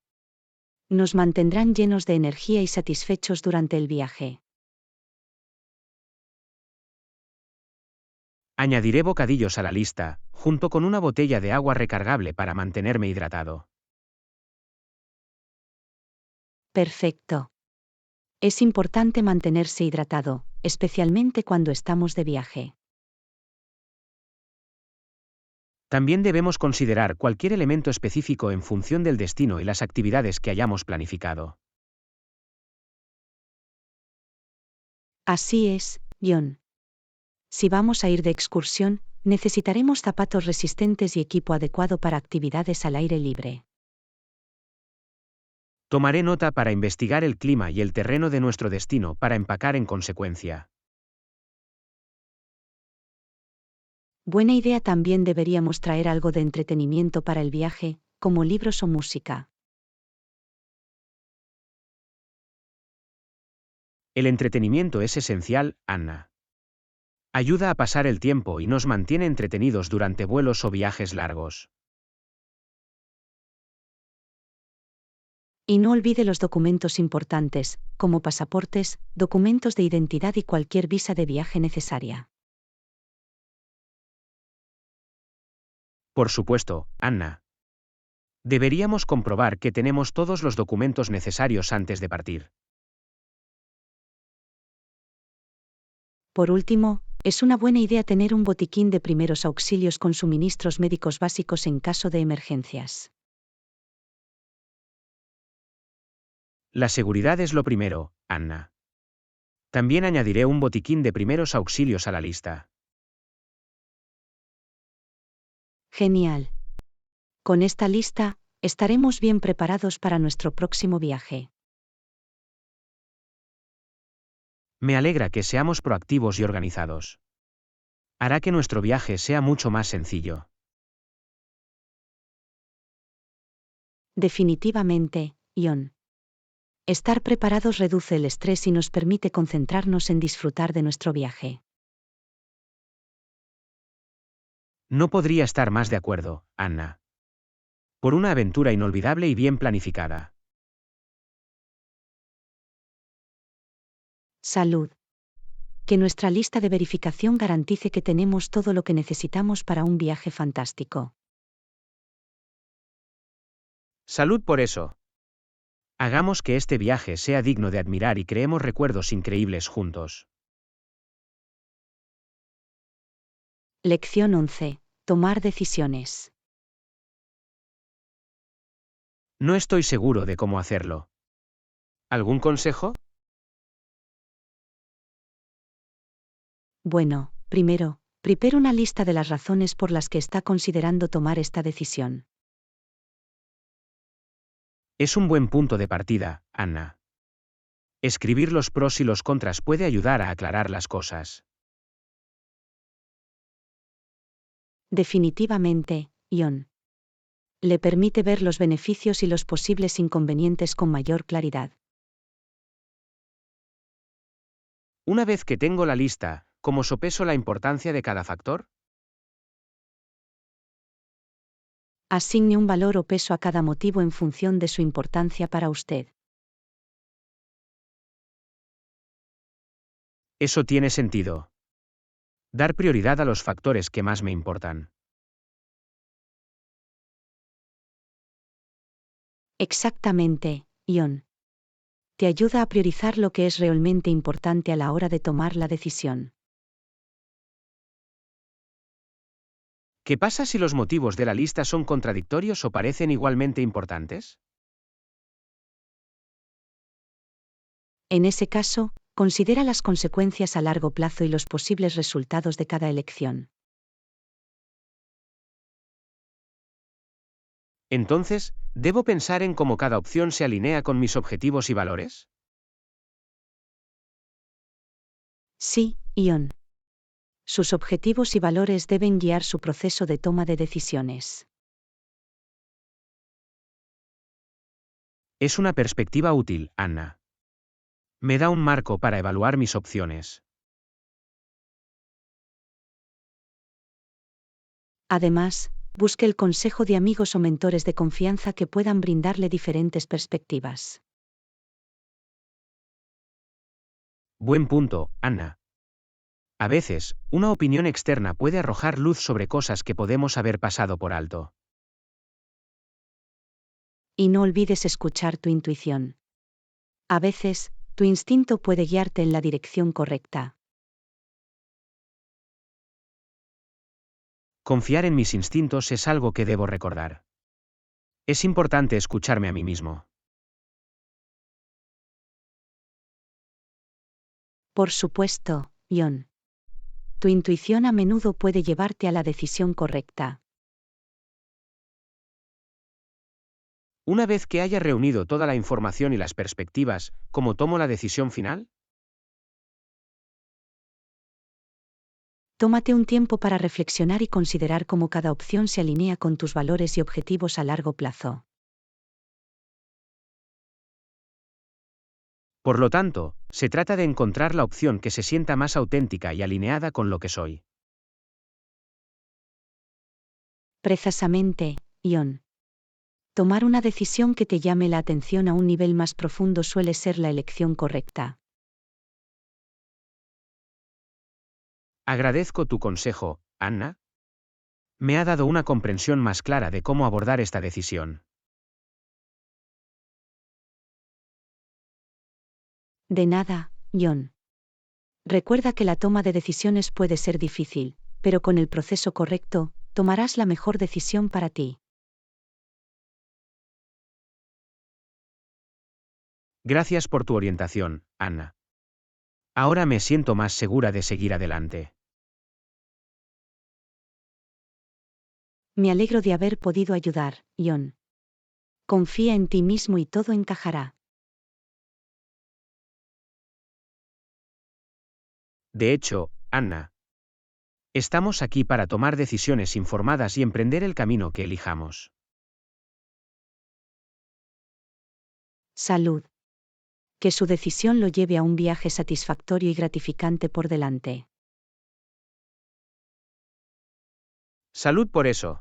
Nos mantendrán llenos de energía y satisfechos durante el viaje. Añadiré bocadillos a la lista, junto con una botella de agua recargable para mantenerme hidratado. Perfecto. Es importante mantenerse hidratado, especialmente cuando estamos de viaje. También debemos considerar cualquier elemento específico en función del destino y las actividades que hayamos planificado. Así es, Ion. Si vamos a ir de excursión, necesitaremos zapatos resistentes y equipo adecuado para actividades al aire libre. Tomaré nota para investigar el clima y el terreno de nuestro destino para empacar en consecuencia. Buena idea, también deberíamos traer algo de entretenimiento para el viaje, como libros o música. El entretenimiento es esencial, Anna. Ayuda a pasar el tiempo y nos mantiene entretenidos durante vuelos o viajes largos. Y no olvide los documentos importantes, como pasaportes, documentos de identidad y cualquier visa de viaje necesaria. Por supuesto, Anna. Deberíamos comprobar que tenemos todos los documentos necesarios antes de partir. Por último, es una buena idea tener un botiquín de primeros auxilios con suministros médicos básicos en caso de emergencias. La seguridad es lo primero, Anna. También añadiré un botiquín de primeros auxilios a la lista. Genial. Con esta lista, estaremos bien preparados para nuestro próximo viaje. Me alegra que seamos proactivos y organizados. Hará que nuestro viaje sea mucho más sencillo. Definitivamente, Ion. Estar preparados reduce el estrés y nos permite concentrarnos en disfrutar de nuestro viaje. No podría estar más de acuerdo, Anna. Por una aventura inolvidable y bien planificada. Salud. Que nuestra lista de verificación garantice que tenemos todo lo que necesitamos para un viaje fantástico. Salud por eso. Hagamos que este viaje sea digno de admirar y creemos recuerdos increíbles juntos. Lección 11. Tomar decisiones. No estoy seguro de cómo hacerlo. ¿Algún consejo? Bueno, primero, prepare una lista de las razones por las que está considerando tomar esta decisión. Es un buen punto de partida, Anna. Escribir los pros y los contras puede ayudar a aclarar las cosas. Definitivamente, Ion. Le permite ver los beneficios y los posibles inconvenientes con mayor claridad. Una vez que tengo la lista, ¿cómo sopeso la importancia de cada factor? Asigne un valor o peso a cada motivo en función de su importancia para usted. Eso tiene sentido. Dar prioridad a los factores que más me importan. Exactamente, Ion. Te ayuda a priorizar lo que es realmente importante a la hora de tomar la decisión. ¿Qué pasa si los motivos de la lista son contradictorios o parecen igualmente importantes? En ese caso, considera las consecuencias a largo plazo y los posibles resultados de cada elección. Entonces, ¿debo pensar en cómo cada opción se alinea con mis objetivos y valores? Sí, Ion. Sus objetivos y valores deben guiar su proceso de toma de decisiones. Es una perspectiva útil, Anna. Me da un marco para evaluar mis opciones. Además, busque el consejo de amigos o mentores de confianza que puedan brindarle diferentes perspectivas. Buen punto, Anna. A veces, una opinión externa puede arrojar luz sobre cosas que podemos haber pasado por alto. Y no olvides escuchar tu intuición. A veces, tu instinto puede guiarte en la dirección correcta. Confiar en mis instintos es algo que debo recordar. Es importante escucharme a mí mismo. Por supuesto, Ion. Tu intuición a menudo puede llevarte a la decisión correcta. Una vez que haya reunido toda la información y las perspectivas, ¿cómo tomo la decisión final? Tómate un tiempo para reflexionar y considerar cómo cada opción se alinea con tus valores y objetivos a largo plazo. Por lo tanto, se trata de encontrar la opción que se sienta más auténtica y alineada con lo que soy. Precisamente, Ion. Tomar una decisión que te llame la atención a un nivel más profundo suele ser la elección correcta. Agradezco tu consejo, Anna. Me ha dado una comprensión más clara de cómo abordar esta decisión. De nada, Ion. Recuerda que la toma de decisiones puede ser difícil, pero con el proceso correcto, tomarás la mejor decisión para ti. Gracias por tu orientación, Anna. Ahora me siento más segura de seguir adelante. Me alegro de haber podido ayudar, Ion. Confía en ti mismo y todo encajará. De hecho, Anna, estamos aquí para tomar decisiones informadas y emprender el camino que elijamos. Salud. Que su decisión lo lleve a un viaje satisfactorio y gratificante por delante. Salud por eso.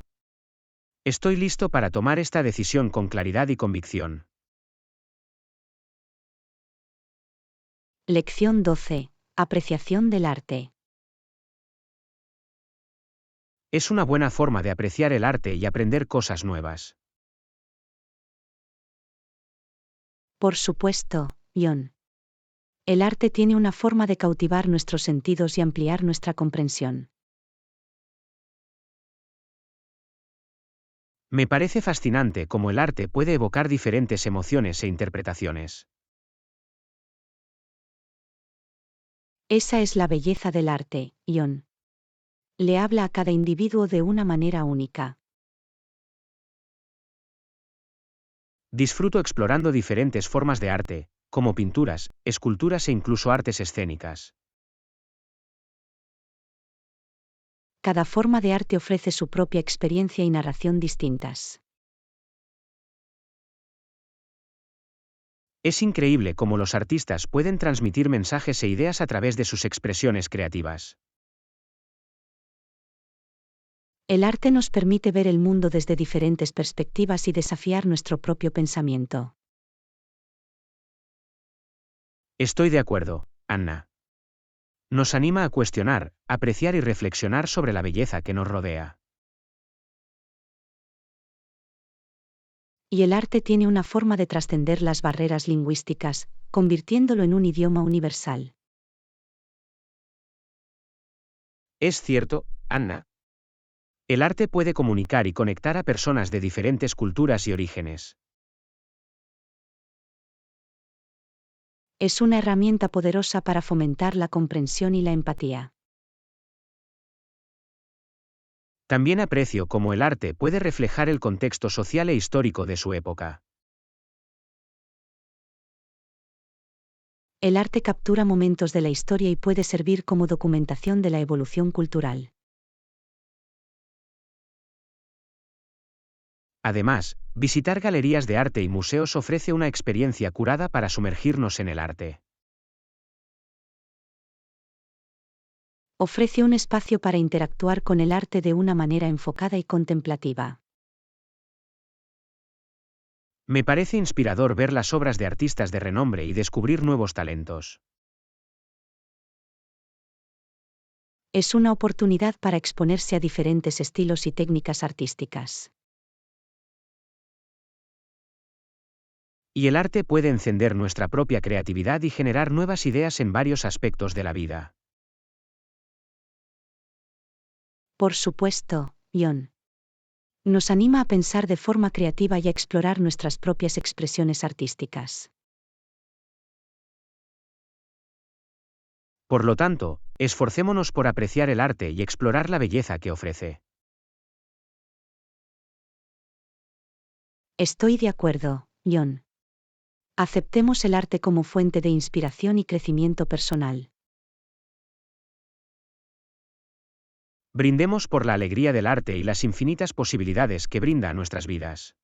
Estoy listo para tomar esta decisión con claridad y convicción. Lección 12. Apreciación del arte. Es una buena forma de apreciar el arte y aprender cosas nuevas. Por supuesto, Ion. El arte tiene una forma de cautivar nuestros sentidos y ampliar nuestra comprensión. Me parece fascinante cómo el arte puede evocar diferentes emociones e interpretaciones. Esa es la belleza del arte, Ion. Le habla a cada individuo de una manera única. Disfruto explorando diferentes formas de arte, como pinturas, esculturas e incluso artes escénicas. Cada forma de arte ofrece su propia experiencia y narración distintas. Es increíble cómo los artistas pueden transmitir mensajes e ideas a través de sus expresiones creativas. El arte nos permite ver el mundo desde diferentes perspectivas y desafiar nuestro propio pensamiento. Estoy de acuerdo, Anna. Nos anima a cuestionar, apreciar y reflexionar sobre la belleza que nos rodea. Y el arte tiene una forma de trascender las barreras lingüísticas, convirtiéndolo en un idioma universal. Es cierto, Anna. El arte puede comunicar y conectar a personas de diferentes culturas y orígenes. Es una herramienta poderosa para fomentar la comprensión y la empatía. También aprecio cómo el arte puede reflejar el contexto social e histórico de su época. El arte captura momentos de la historia y puede servir como documentación de la evolución cultural. Además, visitar galerías de arte y museos ofrece una experiencia curada para sumergirnos en el arte. Ofrece un espacio para interactuar con el arte de una manera enfocada y contemplativa. Me parece inspirador ver las obras de artistas de renombre y descubrir nuevos talentos. Es una oportunidad para exponerse a diferentes estilos y técnicas artísticas. Y el arte puede encender nuestra propia creatividad y generar nuevas ideas en varios aspectos de la vida. Por supuesto, John. Nos anima a pensar de forma creativa y a explorar nuestras propias expresiones artísticas. Por lo tanto, esforcémonos por apreciar el arte y explorar la belleza que ofrece. Estoy de acuerdo, John. Aceptemos el arte como fuente de inspiración y crecimiento personal. Brindemos por la alegría del arte y las infinitas posibilidades que brinda a nuestras vidas.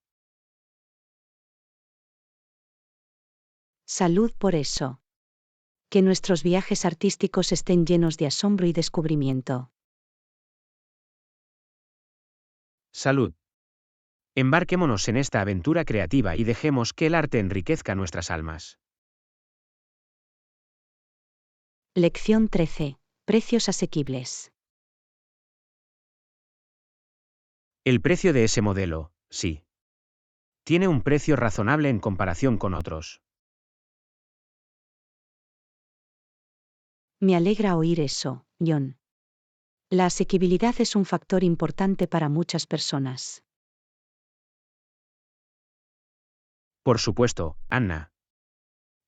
Salud por eso. Que nuestros viajes artísticos estén llenos de asombro y descubrimiento. Salud. Embarquémonos en esta aventura creativa y dejemos que el arte enriquezca nuestras almas. Lección 13. Precios asequibles. El precio de ese modelo, sí. Tiene un precio razonable en comparación con otros. Me alegra oír eso, John. La asequibilidad es un factor importante para muchas personas. Por supuesto, Anna.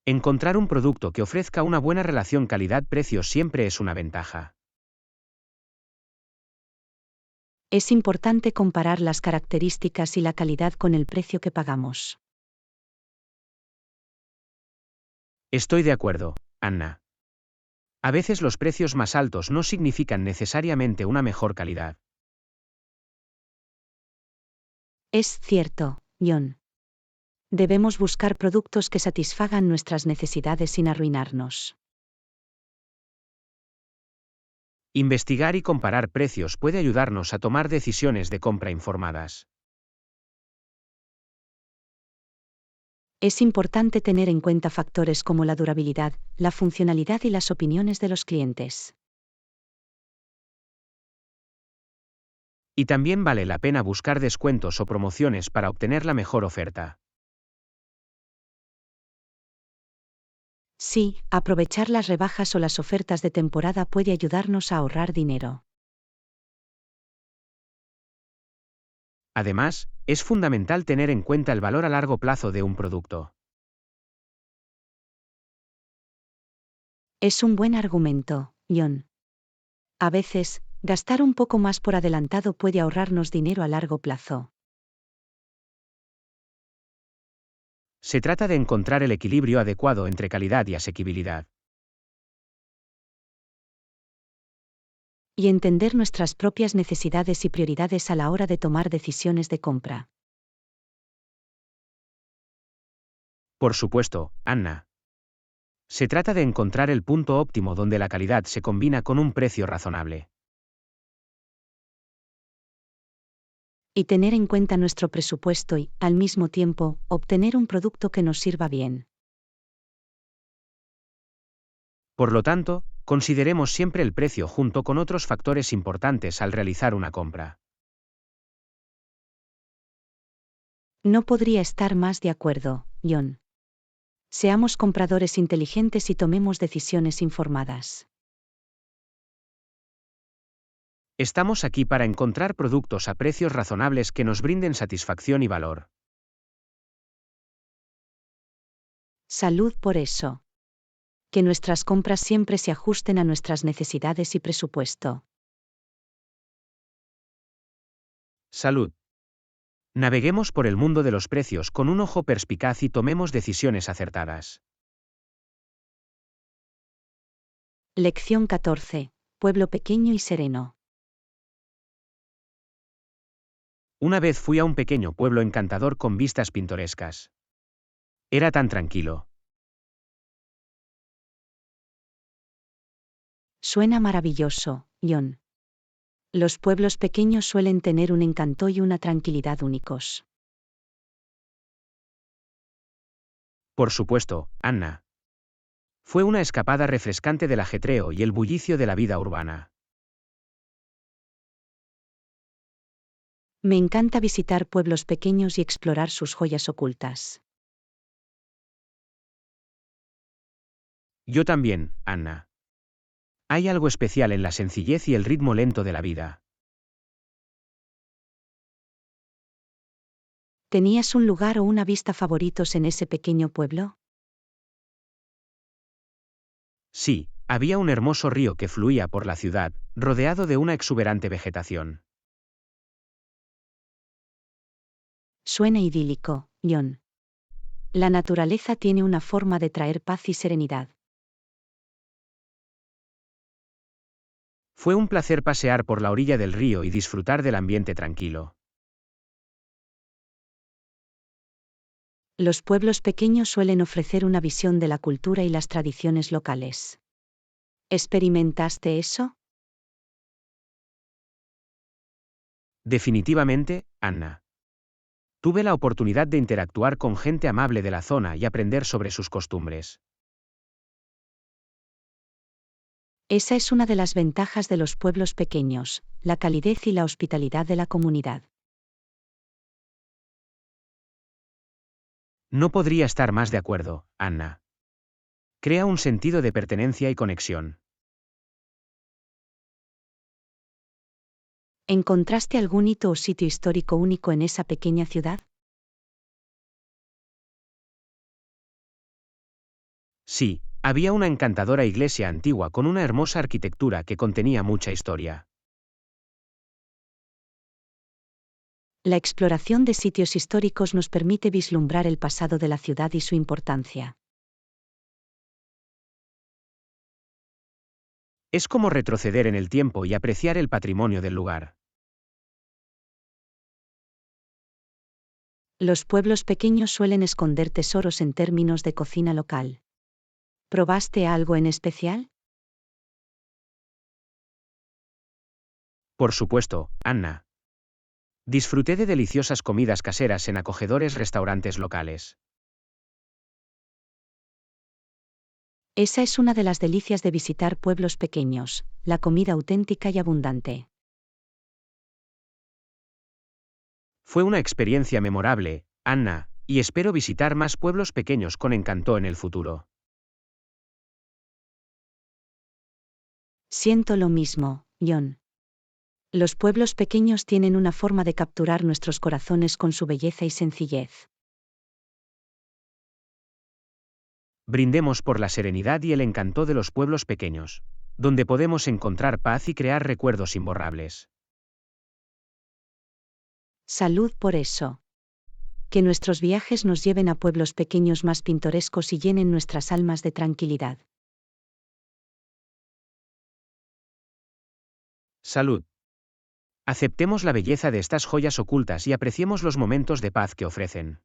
Encontrar un producto que ofrezca una buena relación calidad-precio siempre es una ventaja. Es importante comparar las características y la calidad con el precio que pagamos. Estoy de acuerdo, Anna. A veces los precios más altos no significan necesariamente una mejor calidad. Es cierto, John. Debemos buscar productos que satisfagan nuestras necesidades sin arruinarnos. Investigar y comparar precios puede ayudarnos a tomar decisiones de compra informadas. Es importante tener en cuenta factores como la durabilidad, la funcionalidad y las opiniones de los clientes. Y también vale la pena buscar descuentos o promociones para obtener la mejor oferta. Sí, aprovechar las rebajas o las ofertas de temporada puede ayudarnos a ahorrar dinero. Además, es fundamental tener en cuenta el valor a largo plazo de un producto. Es un buen argumento, John. A veces, gastar un poco más por adelantado puede ahorrarnos dinero a largo plazo. Se trata de encontrar el equilibrio adecuado entre calidad y asequibilidad. Y entender nuestras propias necesidades y prioridades a la hora de tomar decisiones de compra. Por supuesto, Anna. Se trata de encontrar el punto óptimo donde la calidad se combina con un precio razonable. Y tener en cuenta nuestro presupuesto y, al mismo tiempo, obtener un producto que nos sirva bien. Por lo tanto, consideremos siempre el precio junto con otros factores importantes al realizar una compra. No podría estar más de acuerdo, John. Seamos compradores inteligentes y tomemos decisiones informadas. Estamos aquí para encontrar productos a precios razonables que nos brinden satisfacción y valor. Salud por eso. Que nuestras compras siempre se ajusten a nuestras necesidades y presupuesto. Salud. Naveguemos por el mundo de los precios con un ojo perspicaz y tomemos decisiones acertadas. Lección 14. Pueblo pequeño y sereno. Una vez fui a un pequeño pueblo encantador con vistas pintorescas. Era tan tranquilo. Suena maravilloso, John. Los pueblos pequeños suelen tener un encanto y una tranquilidad únicos. Por supuesto, Anna. Fue una escapada refrescante del ajetreo y el bullicio de la vida urbana. Me encanta visitar pueblos pequeños y explorar sus joyas ocultas. Yo también, Anna. Hay algo especial en la sencillez y el ritmo lento de la vida. ¿Tenías un lugar o una vista favoritos en ese pequeño pueblo? Sí, había un hermoso río que fluía por la ciudad, rodeado de una exuberante vegetación. Suena idílico, John. La naturaleza tiene una forma de traer paz y serenidad. Fue un placer pasear por la orilla del río y disfrutar del ambiente tranquilo. Los pueblos pequeños suelen ofrecer una visión de la cultura y las tradiciones locales. ¿Experimentaste eso? Definitivamente, Anna. Tuve la oportunidad de interactuar con gente amable de la zona y aprender sobre sus costumbres. Esa es una de las ventajas de los pueblos pequeños, la calidez y la hospitalidad de la comunidad. No podría estar más de acuerdo, Anna. Crea un sentido de pertenencia y conexión. ¿Encontraste algún hito o sitio histórico único en esa pequeña ciudad? Sí, había una encantadora iglesia antigua con una hermosa arquitectura que contenía mucha historia. La exploración de sitios históricos nos permite vislumbrar el pasado de la ciudad y su importancia. Es como retroceder en el tiempo y apreciar el patrimonio del lugar. Los pueblos pequeños suelen esconder tesoros en términos de cocina local. ¿Probaste algo en especial? Por supuesto, Anna. Disfruté de deliciosas comidas caseras en acogedores restaurantes locales. Esa es una de las delicias de visitar pueblos pequeños, la comida auténtica y abundante. Fue una experiencia memorable, Anna, y espero visitar más pueblos pequeños con encanto en el futuro. Siento lo mismo, John. Los pueblos pequeños tienen una forma de capturar nuestros corazones con su belleza y sencillez. Brindemos por la serenidad y el encanto de los pueblos pequeños, donde podemos encontrar paz y crear recuerdos imborrables. Salud por eso. Que nuestros viajes nos lleven a pueblos pequeños más pintorescos y llenen nuestras almas de tranquilidad. Salud. Aceptemos la belleza de estas joyas ocultas y apreciemos los momentos de paz que ofrecen.